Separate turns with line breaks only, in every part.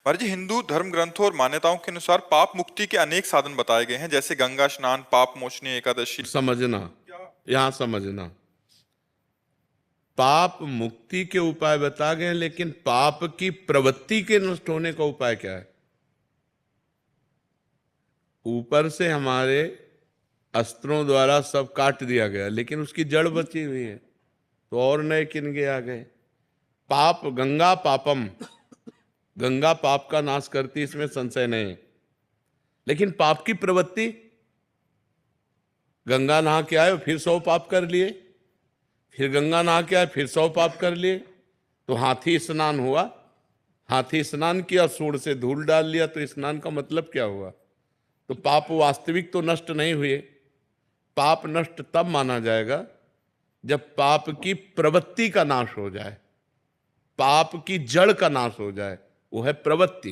महाराज जी, हिंदू धर्म ग्रंथों और मान्यताओं के अनुसार पाप मुक्ति के अनेक साधन बताए गए हैं, जैसे गंगा स्नान, पाप मोचनी एकादशी।
समझना,
क्या
यहां समझना, पाप मुक्ति के उपाय बता गए, लेकिन पाप की प्रवृत्ति के नष्ट होने का उपाय क्या है? ऊपर से हमारे अस्त्रों द्वारा सब काट दिया गया, लेकिन उसकी जड़ बची हुई है, तो और नए किनके आ गए। पाप गंगा पापम, गंगा पाप का नाश करती, इसमें संशय नहीं। लेकिन पाप की प्रवृत्ति, गंगा नहा के आए फिर 100 पाप कर लिए, फिर गंगा नहा के आए फिर 100 पाप कर लिए, तो हाथी स्नान हुआ, हाथी स्नान किया, सूंड से धूल डाल लिया, तो स्नान का मतलब क्या हुआ? तो पाप वास्तविक तो नष्ट नहीं हुए। पाप नष्ट तब माना जाएगा जब पाप की प्रवृत्ति का नाश हो जाए, पाप की जड़ का नाश हो जाए, वो है प्रवृत्ति।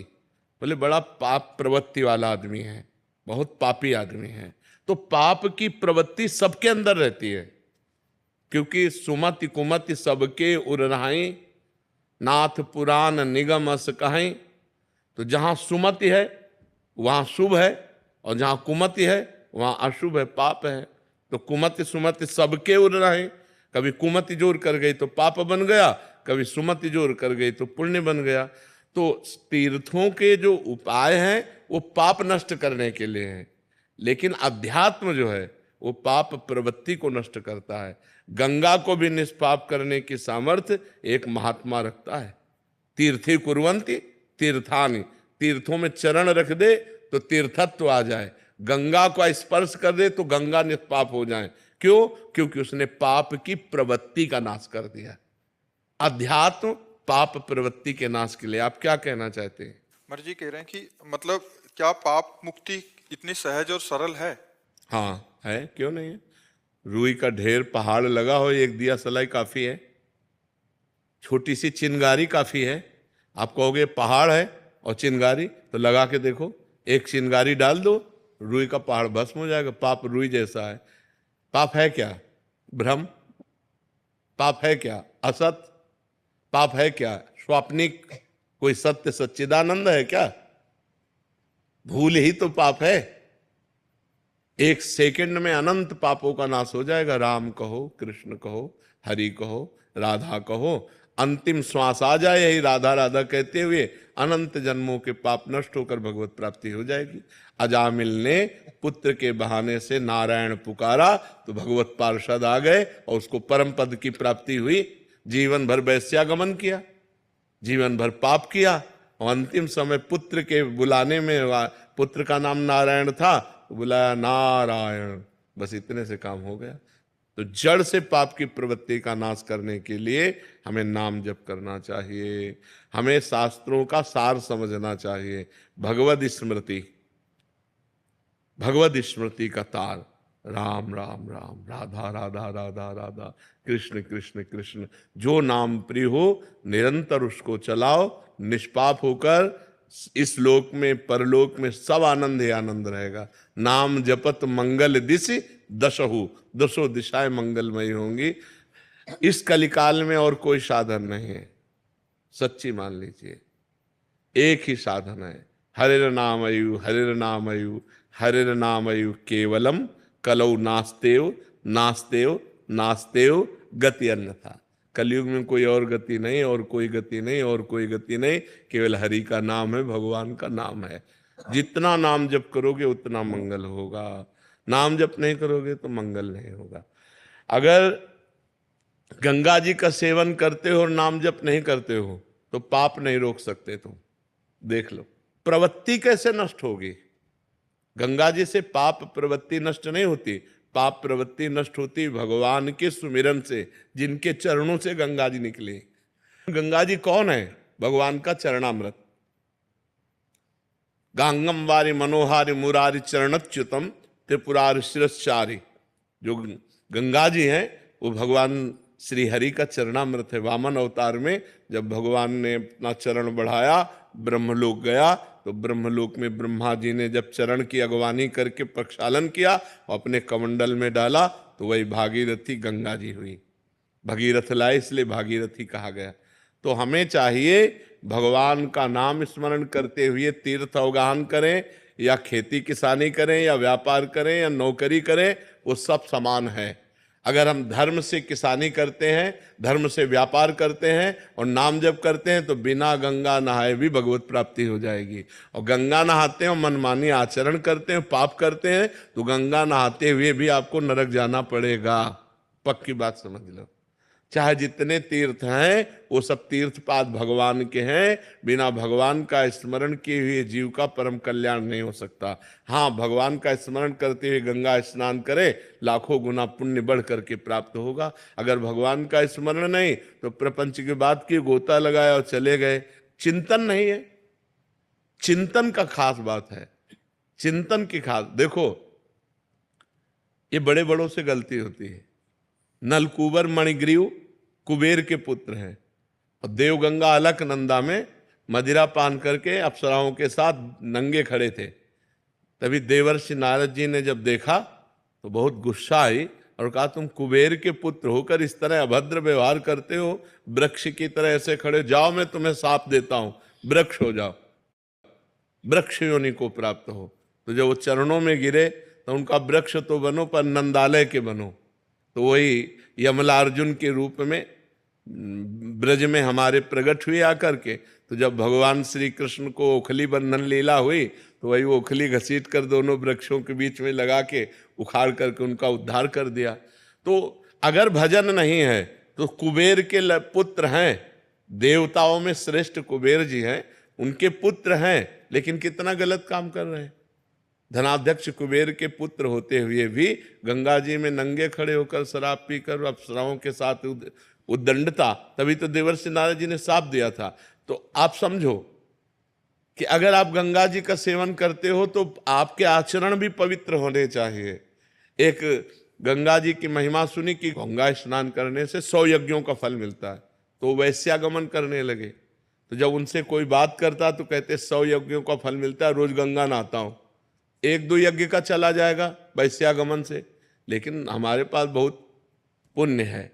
बोले बड़ा पाप प्रवृत्ति वाला आदमी है, बहुत पापी आदमी है। तो पाप की प्रवृत्ति सबके अंदर रहती है, क्योंकि सुमति कुमति सबके उरनाई, नाथ पुराण निगम अस कहीं। तो जहां सुमति है वहां शुभ है, और जहां कुमति है वहां अशुभ है, पाप है। तो कुमति सुमति सबके उरनाई, कभी कुमति जोर कर गई तो पाप बन गया, कभी सुमति जोर कर गई तो पुण्य बन गया। तो तीर्थों के जो उपाय हैं वो पाप नष्ट करने के लिए हैं, लेकिन अध्यात्म जो है वो पाप प्रवृत्ति को नष्ट करता है। गंगा को भी निष्पाप करने की सामर्थ्य एक महात्मा रखता है। तीर्थी कुर्वन्ति तीर्थानि, तीर्थों में चरण रख दे तो तीर्थत्व आ जाए, गंगा को स्पर्श कर दे तो गंगा निष्पाप हो जाए। क्यों? क्योंकि उसने पाप की प्रवृत्ति का नाश कर दिया। अध्यात्म पाप प्रवृत्ति के नाश के लिए। आप क्या कहना चाहते हैं?
महाराज जी कह रहे हैं कि मतलब क्या पाप मुक्ति इतनी सहज और सरल है?
हाँ है, क्यों नहीं है। रुई का ढेर पहाड़ लगा हो, एक दिया सलाई काफी है, छोटी सी चिंगारी काफी है। आप कहोगे पहाड़ है और चिंगारी, तो लगा के देखो, एक चिंगारी डाल दो, रुई का पहाड़ भस्म हो जाएगा। पाप रुई जैसा है। पाप है क्या? भ्रम। पाप है क्या? असत। पाप है क्या? स्वाप्निक। कोई सत्य सच्चिदानंद है क्या? भूल ही तो पाप है। एक सेकंड में अनंत पापों का नाश हो जाएगा। राम कहो, कृष्ण कहो, हरि कहो, राधा कहो, अंतिम श्वास आ जाए यही राधा राधा कहते हुए, अनंत जन्मों के पाप नष्ट होकर भगवत प्राप्ति हो जाएगी। अजामिल ने पुत्र के बहाने से नारायण पुकारा तो भगवत पार्षद आ गए और उसको परम पद की प्राप्ति हुई। जीवन भर वैश्यागमन किया, जीवन भर पाप किया, और अंतिम समय पुत्र के बुलाने में, पुत्र का नाम नारायण था, बुलाया नारायण, बस इतने से काम हो गया। तो जड़ से पाप की प्रवृत्ति का नाश करने के लिए हमें नाम जप करना चाहिए, हमें शास्त्रों का सार समझना चाहिए। भगवद स्मृति, भगवद स्मृति का तार, राम राम राम, राधा राधा राधा राधा, कृष्ण कृष्ण कृष्ण। जो नाम प्रिय हो निरंतर उसको चलाओ, निष्पाप होकर इस लोक में परलोक में सब आनंद ही आनंद रहेगा। नाम जपत मंगल दिशि दशहु, दसों दिशाएं मंगलमयी होंगी। इस कलिकाल में और कोई साधन नहीं है, सच्ची मान लीजिए, एक ही साधन है, हरिर नामयु हरिर नामयु हरिर नामयु केवलम, कलौ नास्तेव नास्तेव नास्तेव गति अन्यथा। कलयुग में कोई और गति नहीं, और कोई गति नहीं, और कोई गति नहीं, केवल हरि का नाम है, भगवान का नाम है। जितना नाम जप करोगे उतना मंगल होगा, नाम जप नहीं करोगे तो मंगल नहीं होगा। अगर गंगा जी का सेवन करते हो और नाम जप नहीं करते हो तो पाप नहीं रोक सकते तुम। देख लो प्रवृत्ति कैसे नष्ट होगी। गंगा जी से पाप प्रवृत्ति नष्ट नहीं होती, पाप प्रवृत्ति नष्ट होती भगवान के सुमिरन से, जिनके चरणों से गंगा जी निकली। गंगा जी कौन है? भगवान का चरणामृत। गांगम वारि मनोहारि मुरारि चरणच्युतम त्रिपुरारि शिरश्चारि। जो गंगा जी हैं वो भगवान श्री हरि का चरणामृत है। वामन अवतार में जब भगवान ने अपना चरण बढ़ाया, ब्रह्मलोक गया, तो ब्रह्मलोक में ब्रह्मा जी ने जब चरण की अगवानी करके प्रक्षालन किया और अपने कमंडल में डाला, तो वही भागीरथी गंगा जी हुई। भगीरथ लाए इसलिए भागीरथी कहा गया। तो हमें चाहिए भगवान का नाम स्मरण करते हुए तीर्थ अवगाहन करें, या खेती किसानी करें, या व्यापार करें, या नौकरी करें, वो सब समान है। अगर हम धर्म से किसानी करते हैं, धर्म से व्यापार करते हैं और नाम जप करते हैं, तो बिना गंगा नहाए भी भगवत प्राप्ति हो जाएगी। और गंगा नहाते हैं और मनमानी आचरण करते हैं, पाप करते हैं, तो गंगा नहाते हुए भी आपको नरक जाना पड़ेगा। पक्की बात समझ लो। चाहे जितने तीर्थ हैं वो सब तीर्थपाद भगवान के हैं। बिना भगवान का स्मरण किए हुए जीव का परम कल्याण नहीं हो सकता। हाँ, भगवान का स्मरण करते हुए गंगा स्नान करे, लाखों गुना पुण्य बढ़ करके प्राप्त होगा। अगर भगवान का स्मरण नहीं तो प्रपंच की बात की, गोता लगाया और चले गए। चिंतन नहीं है, चिंतन का खास बात है, चिंतन की खास। देखो, ये बड़े बड़ों से गलती होती है। नलकूबर मणिग्रीव कुबेर के पुत्र हैं और देवगंगा अलकनंदा में मदिरा पान करके अप्सराओं के साथ नंगे खड़े थे। तभी देवर्षि नारद जी ने जब देखा तो बहुत गुस्सा आई और कहा, तुम कुबेर के पुत्र होकर इस तरह अभद्र व्यवहार करते हो, वृक्ष की तरह ऐसे खड़े, जाओ मैं तुम्हें शाप देता हूं, वृक्ष हो जाओ, वृक्ष योनि को प्राप्त हो। तो जब वो चरणों में गिरे तो उनका वृक्ष तो बनो पर नंदालय के बनो। तो वही यमलार्जुन के रूप में ब्रज में हमारे प्रकट हुए आकर के। तो जब भगवान श्री कृष्ण को ओखली बंधन लीला हुई तो वही ओखली घसीट कर दोनों वृक्षों के बीच में लगा के उखाड़ करके उनका उद्धार कर दिया। तो अगर भजन नहीं है तो कुबेर के पुत्र हैं, देवताओं में श्रेष्ठ कुबेर जी हैं, उनके पुत्र हैं, लेकिन कितना गलत काम कर रहे हैं। धनाध्यक्ष कुबेर के पुत्र होते हुए भी गंगा जी में नंगे खड़े होकर शराब पीकर अप्सराओं के साथ उद्दंडता, तभी तो देवर्षि नारद जी ने शाप दिया था। तो आप समझो कि अगर आप गंगा जी का सेवन करते हो तो आपके आचरण भी पवित्र होने चाहिए। एक गंगा जी की महिमा सुनी कि गंगा स्नान करने से 100 यज्ञों का फल मिलता है, तो वैश्यागमन करने लगे। तो जब उनसे कोई बात करता तो कहते 100 यज्ञों का फल मिलता है, रोज गंगा नहाता हूं, 1-2 यज्ञ का चला जाएगा वैश्यागमन से, लेकिन हमारे पास बहुत पुण्य है।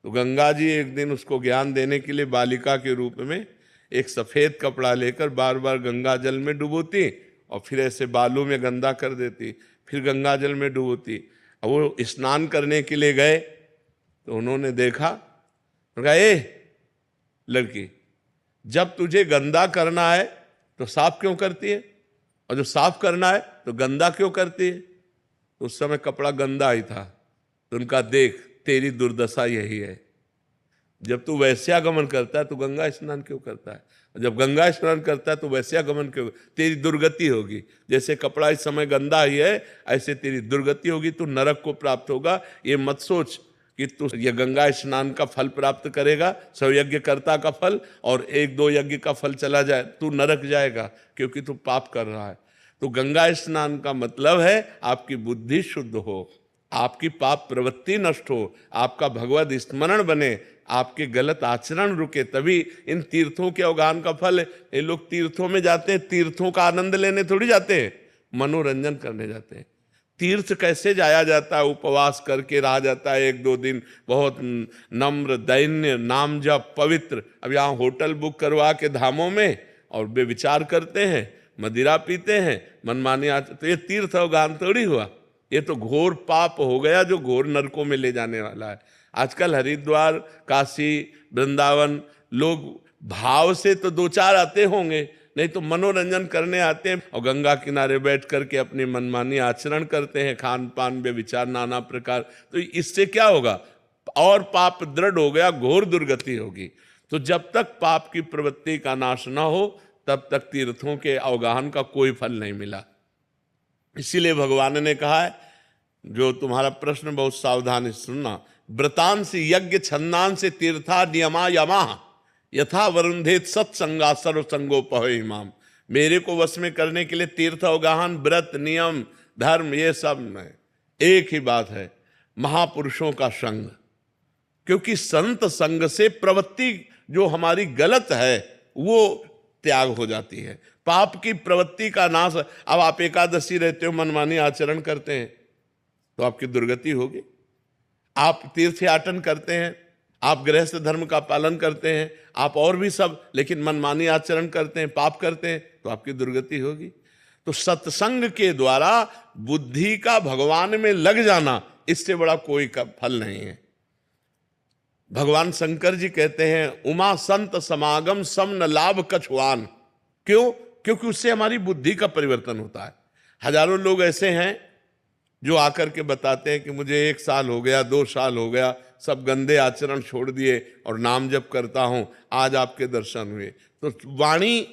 तो गंगा जी एक दिन उसको ज्ञान देने के लिए बालिका के रूप में एक सफेद कपड़ा लेकर बार बार गंगा जल में डुबोती और फिर ऐसे बालू में गंदा कर देती, फिर गंगा जल में डुबोती। अब वो स्नान करने के लिए गए तो उन्होंने देखा, कहा, ए लड़की, जब तुझे गंदा करना है तो साफ क्यों करती है, और जो साफ करना है तो गंदा क्यों करती है। तो उस समय कपड़ा गंदा ही था। तो उनका, देख तेरी दुर्दशा यही है, जब तू वैश्यागमन करता है तो गंगा स्नान क्यों करता है, और जब गंगा स्नान करता है तो वैश्यागमन क्यों, तेरी दुर्गति होगी। जैसे कपड़ा इस समय गंदा ही है, ऐसे तेरी दुर्गति होगी, तू नरक को प्राप्त होगा। ये मत सोच कि तू ये गंगा स्नान का फल प्राप्त करेगा, 100 यज्ञ कर्ता का फल, और 1-2 यज्ञ का फल चला जाए, तू नरक जाएगा, क्योंकि तू पाप कर रहा है। तो गंगा स्नान का मतलब है आपकी बुद्धि शुद्ध हो, आपकी पाप प्रवृत्ति नष्ट हो, आपका भगवत स्मरण बने, आपके गलत आचरण रुके, तभी इन तीर्थों के अवगाहन का फल है। ये लोग तीर्थों में जाते हैं, तीर्थों का आनंद लेने थोड़ी जाते हैं, मनोरंजन करने जाते हैं। तीर्थ कैसे जाया जाता है, उपवास करके रहा जाता है 1-2 दिन, बहुत नम्र दैन्य, नाम जप, पवित्र। अब यहाँ होटल बुक करवा के धामों में और बेविचार करते हैं, मदिरा पीते हैं, मनमानी आते, तो ये तीर्थ अवगाहन थोड़ी हुआ। ये तो घोर पाप हो गया जो घोर नरकों में ले जाने वाला है। आजकल हरिद्वार, काशी, वृंदावन लोग भाव से तो 2-4 आते होंगे, नहीं तो मनोरंजन करने आते हैं और गंगा किनारे बैठ करके अपनी मनमानी आचरण करते हैं, खान पान बेविचार नाना प्रकार। तो इससे क्या होगा, और पाप दृढ़ हो गया, घोर दुर्गति होगी। तो जब तक पाप की प्रवृत्ति का नाश ना हो तब तक तीर्थों के अवगाहन का कोई फल नहीं मिला। इसीलिए भगवान ने कहा है, जो तुम्हारा प्रश्न बहुत सावधानी से सुनना, व्रतांसि यज्ञ छंदांसि तीर्था नियमा यमा यथा वरुंधेत सत्संगा सर्वसंगोपहम। मेरे को वश में करने के लिए तीर्थ अवगाहन, व्रत, नियम, धर्म, ये सब में एक ही बात है, महापुरुषों का संग। क्योंकि संत संग से प्रवृत्ति जो हमारी गलत है वो त्याग हो जाती है, पाप की प्रवृत्ति का नाश। अब आप एकादशी रहते हो, मनमानी आचरण करते हैं तो आपकी दुर्गति होगी। आप तीर्थयाटन करते हैं, आप गृहस्थ धर्म का पालन करते हैं, आप और भी सब, लेकिन मनमानी आचरण करते हैं, पाप करते हैं, तो आपकी दुर्गति होगी। तो सत्संग के द्वारा बुद्धि का भगवान में लग जाना, इससे बड़ा कोई का फल नहीं है। भगवान शंकर जी कहते हैं, उमा संत समागम सम न लाभ कछुआन। क्यों? क्योंकि उससे हमारी बुद्धि का परिवर्तन होता है। हजारों लोग ऐसे हैं जो आकर के बताते हैं कि मुझे 1 साल हो गया, 2 साल हो गया, सब गंदे आचरण छोड़ दिए और नाम जप करता हूं, आज आपके दर्शन हुए। तो वाणी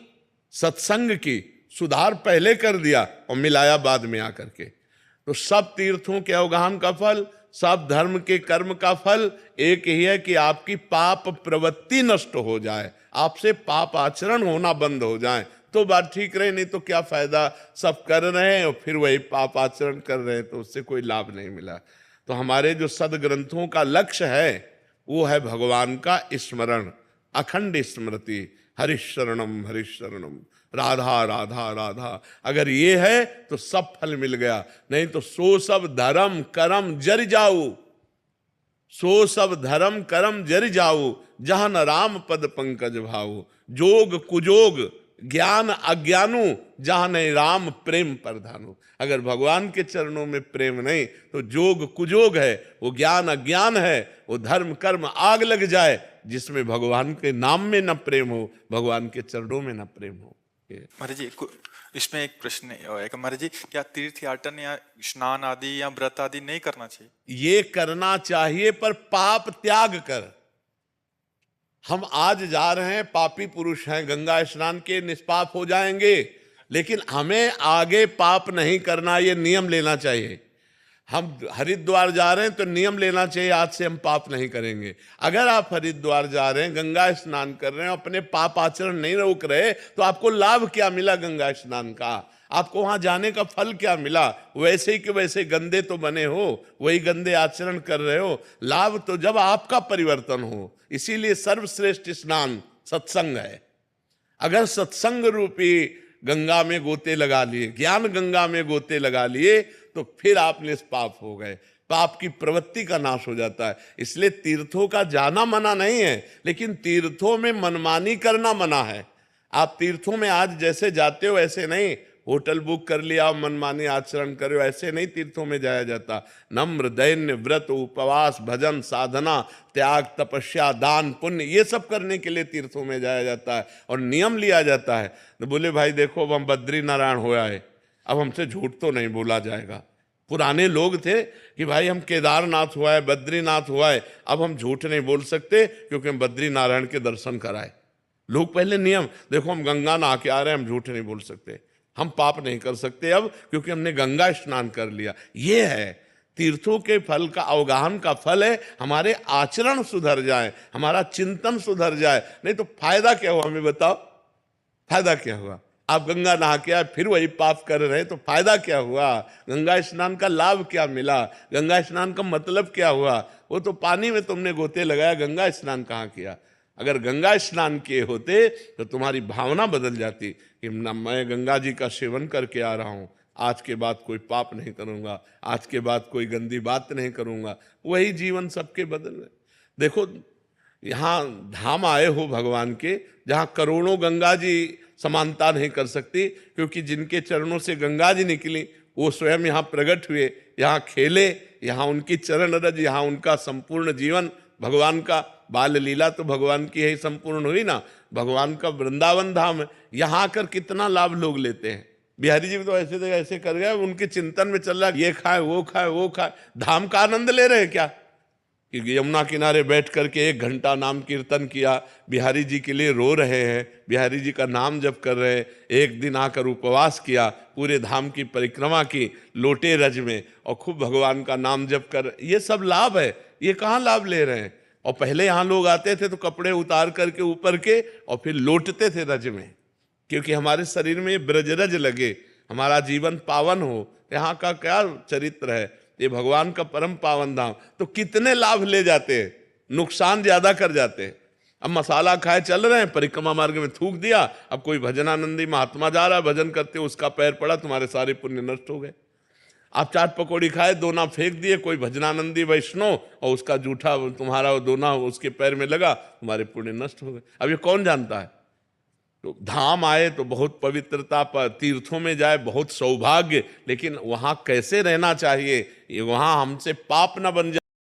सत्संग की सुधार पहले कर दिया और मिलाया बाद में आकर के। तो सब तीर्थों के अवगाहन का फल, सब धर्म के कर्म का फल एक ही है कि आपकी पाप प्रवृत्ति नष्ट हो जाए, आपसे पाप आचरण होना बंद हो जाए, तो बात ठीक रहे। नहीं तो क्या फायदा, सब कर रहे हैं और फिर वही पाप आचरण कर रहे हैं, तो उससे कोई लाभ नहीं मिला। तो हमारे जो सदग्रंथों का लक्ष्य है वो है भगवान का स्मरण, अखंड स्मृति, हरिशरणम हरिशरणम, राधा राधा राधा। अगर ये है तो सब फल मिल गया, नहीं तो सो सब धर्म कर्म जर जाऊ, सो सब धर्म कर्म जर जाऊ, जहां न राम पद पंकज भाऊ। जोग कुजोग ज्ञान अज्ञानु, जहां नहीं राम प्रेम प्रधानु। अगर भगवान के चरणों में प्रेम नहीं तो जोग कुजोग है, वो ज्ञान अज्ञान है, वो धर्म कर्म आग लग जाए जिसमें भगवान के नाम में न प्रेम हो, भगवान के चरणों में न प्रेम हो।
महाराज जी इसमें एक प्रश्न है महाराज जी, क्या तीर्थ याटन या स्नान आदि या व्रत आदि नहीं करना चाहिए?
ये करना चाहिए, पर पाप त्याग कर। हम आज जा रहे हैं, पापी पुरुष हैं, गंगा स्नान के निष्पाप हो जाएंगे, लेकिन हमें आगे पाप नहीं करना, ये नियम लेना चाहिए। हम हरिद्वार जा रहे हैं तो नियम लेना चाहिए, आज से हम पाप नहीं करेंगे। अगर आप हरिद्वार जा रहे हैं, गंगा स्नान कर रहे हैं, अपने पाप आचरण नहीं रोक रहे, तो आपको लाभ क्या मिला गंगा स्नान का? आपको वहां जाने का फल क्या मिला? वैसे ही कि वैसे गंदे तो बने हो, वही गंदे आचरण कर रहे हो। लाभ तो जब आपका परिवर्तन हो। इसीलिए सर्वश्रेष्ठ स्नान सत्संग है। अगर सत्संग रूपी गंगा में गोते लगा लिए, ज्ञान गंगा में गोते लगा लिए, तो फिर आप निष्पाप हो गए, पाप की प्रवृत्ति का नाश हो जाता है। इसलिए तीर्थों का जाना मना नहीं है, लेकिन तीर्थों में मनमानी करना मना है। आप तीर्थों में आज जैसे जाते हो ऐसे नहीं, होटल बुक कर लिया, मनमानी आचरण करो, ऐसे नहीं तीर्थों में जाया जाता। नम्र दैन्य व्रत उपवास भजन साधना त्याग तपस्या दान पुण्य, ये सब करने के लिए तीर्थों में जाया जाता है और नियम लिया जाता है। तो बोले भाई देखो अब हम बद्री नारायण हो आए, अब हमसे झूठ तो नहीं बोला जाएगा। पुराने लोग थे कि भाई हम केदारनाथ हुआ है, बद्रीनाथ हुआ है, अब हम झूठ नहीं बोल सकते क्योंकि हम बद्री नारायण के दर्शन कराए। लोग पहले नियम, देखो हम गंगा नहा के आ रहे हैं, हम झूठ नहीं बोल सकते, हम पाप नहीं कर सकते अब क्योंकि हमने गंगा स्नान कर लिया। ये है तीर्थों के फल का, अवगाहन का फल है हमारे आचरण सुधर जाए, हमारा चिंतन सुधर जाए। नहीं तो फायदा क्या हुआ, हमें बताओ, फायदा क्या हुआ? आप गंगा नहा के आए फिर वही पाप कर रहे हैं, तो फायदा क्या हुआ? गंगा स्नान का लाभ क्या मिला? गंगा स्नान का मतलब क्या हुआ? वो तो पानी में तुमने गोते लगाया, गंगा स्नान कहाँ किया? अगर गंगा स्नान किए होते तो तुम्हारी भावना बदल जाती कि मैं गंगा जी का सेवन करके आ रहा हूँ, आज के बाद कोई पाप नहीं करूँगा, आज के बाद कोई गंदी बात नहीं करूँगा। वही जीवन सबके बदल। देखो यहाँ धाम आए हो भगवान के, जहाँ करोड़ों गंगा जी समानता नहीं कर सकती, क्योंकि जिनके चरणों से गंगा जी निकली वो स्वयं यहाँ प्रकट हुए, यहाँ खेले, यहाँ उनकी चरण रज, यहाँ उनका संपूर्ण जीवन भगवान का बाल लीला तो भगवान की ही संपूर्ण हुई ना। भगवान का वृंदावन धाम है, यहाँ आकर कितना लाभ लोग लेते हैं। बिहारी जी तो ऐसे ऐसे कर गए, उनके चिंतन में चल रहा है ये खाए वो खाए वो खाए, धाम का आनंद ले रहे हैं क्या? कि यमुना किनारे बैठ करके 1 घंटा नाम कीर्तन किया, बिहारी जी के लिए रो रहे हैं, बिहारी जी का नाम जप कर रहे हैं। एक दिन आकर उपवास किया, पूरे धाम की परिक्रमा की लोटे रज में, और खूब भगवान का नाम जप कर, ये सब लाभ है। ये कहाँ लाभ ले रहे हैं? और पहले यहाँ लोग आते थे तो कपड़े उतार करके ऊपर के और फिर लौटते थे रज में, क्योंकि हमारे शरीर में ब्रजरज लगे, हमारा जीवन पावन हो। यहाँ का क्या चरित्र है, ये भगवान का परम पावन धाम। तो कितने लाभ ले जाते हैं, नुकसान ज्यादा कर जाते हैं। अब मसाला खाए चल रहे हैं, परिक्रमा मार्ग में थूक दिया, अब कोई भजनानंदी महात्मा जा रहा है भजन करते, उसका पैर पड़ा, तुम्हारे सारे पुण्य नष्ट हो गए। आप चाट पकौड़ी खाए, दोना फेंक दिए, कोई भजनानंदी वैष्णव, और उसका जूठा तुम्हारा वो दोना उसके पैर में लगा, तुम्हारे पुण्य नष्ट हो गए। अब ये कौन जानता है? तो धाम आए तो बहुत पवित्रता, पर तीर्थों में जाए बहुत सौभाग्य, लेकिन वहां कैसे रहना चाहिए, ये वहां हमसे पाप न बन जाए।